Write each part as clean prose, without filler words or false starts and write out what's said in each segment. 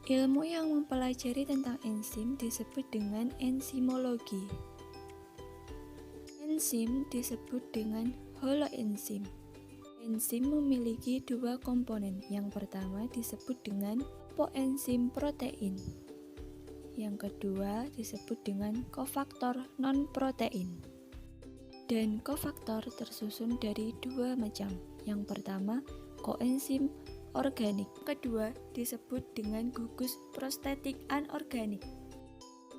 Ilmu yang mempelajari tentang enzim disebut dengan enzimologi. Enzim disebut dengan holoenzim. Enzim memiliki dua komponen. Yang pertama disebut dengan poenzim protein. Yang kedua disebut dengan kofaktor non-protein. Dan kofaktor tersusun dari dua macam. Yang pertama, koenzim organik. Kedua disebut dengan gugus prostetik anorganik.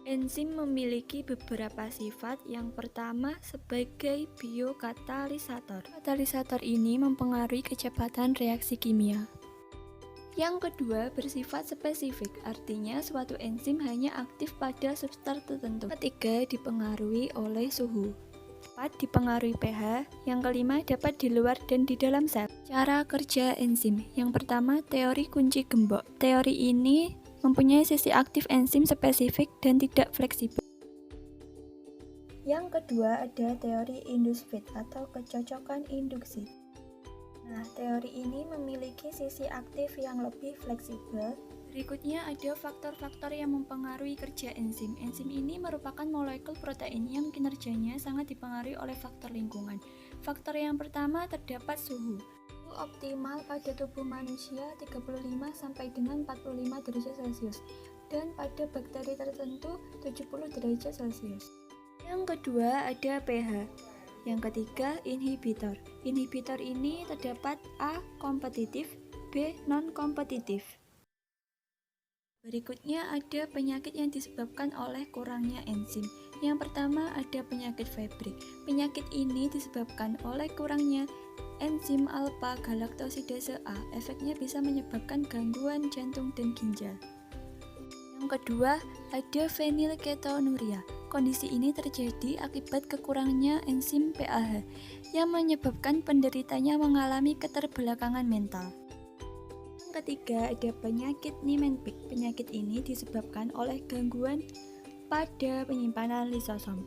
Enzim memiliki beberapa sifat. Yang pertama sebagai biokatalisator. Katalisator ini mempengaruhi kecepatan reaksi kimia. Yang kedua bersifat spesifik, artinya suatu enzim hanya aktif pada substrat tertentu. Ketiga dipengaruhi oleh suhu. 4. Dipengaruhi pH. Yang kelima dapat di luar dan di dalam sel. Cara kerja enzim. Yang pertama, teori kunci gembok. Teori ini mempunyai sisi aktif enzim spesifik dan tidak fleksibel. Yang kedua ada teori induce fit atau kecocokan induksi. Nah, teori ini memiliki sisi aktif yang lebih fleksibel. Berikutnya ada faktor-faktor yang mempengaruhi kerja enzim. Enzim ini merupakan molekul protein yang kinerjanya sangat dipengaruhi oleh faktor lingkungan. Faktor yang pertama terdapat suhu. Suhu optimal pada tubuh manusia 35 sampai dengan 45 derajat Celcius dan pada bakteri tertentu 70 derajat Celcius. Yang kedua ada pH. Yang ketiga inhibitor. Inhibitor ini terdapat A. kompetitif, B. non-kompetitif. Berikutnya ada penyakit yang disebabkan oleh kurangnya enzim. Yang pertama ada penyakit fabrik. Penyakit ini disebabkan oleh kurangnya enzim alpha galaktosidase A. Efeknya bisa menyebabkan gangguan jantung dan ginjal. Yang kedua ada fenilketonuria. Kondisi ini terjadi akibat kekurangnya enzim PAH yang menyebabkan penderitanya mengalami keterbelakangan mental. Yang ketiga ada penyakit Niemann-Pick. Penyakit ini disebabkan oleh gangguan pada penyimpanan lisosom.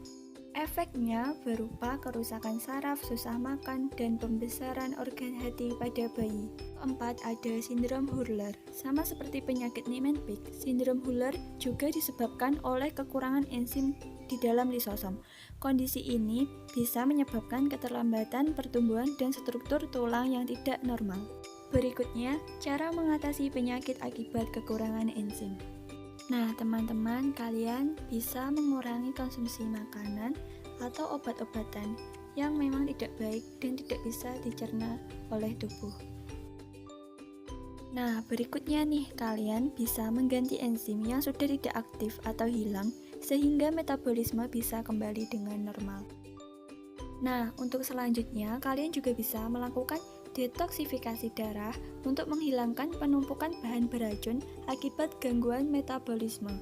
Efeknya berupa kerusakan saraf, susah makan, dan pembesaran organ hati pada bayi. Keempat ada sindrom Hurler. Sama seperti penyakit Niemann-Pick, sindrom Hurler juga disebabkan oleh kekurangan enzim di dalam lisosom. Kondisi ini bisa menyebabkan keterlambatan pertumbuhan dan struktur tulang yang tidak normal. Berikutnya, cara mengatasi penyakit akibat kekurangan enzim. Nah, teman-teman, kalian bisa mengurangi konsumsi makanan atau obat-obatan yang memang tidak baik dan tidak bisa dicerna oleh tubuh. Nah, berikutnya nih, kalian bisa mengganti enzim yang sudah tidak aktif atau hilang sehingga metabolisme bisa kembali dengan normal. Nah, untuk selanjutnya, kalian juga bisa melakukan detoksifikasi darah untuk menghilangkan penumpukan bahan beracun akibat gangguan metabolisme.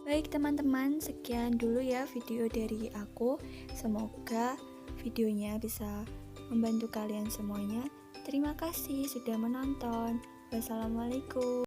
Baik teman-teman, sekian dulu ya video dari aku. Semoga videonya bisa membantu kalian semuanya. Terima kasih sudah menonton. Wassalamualaikum.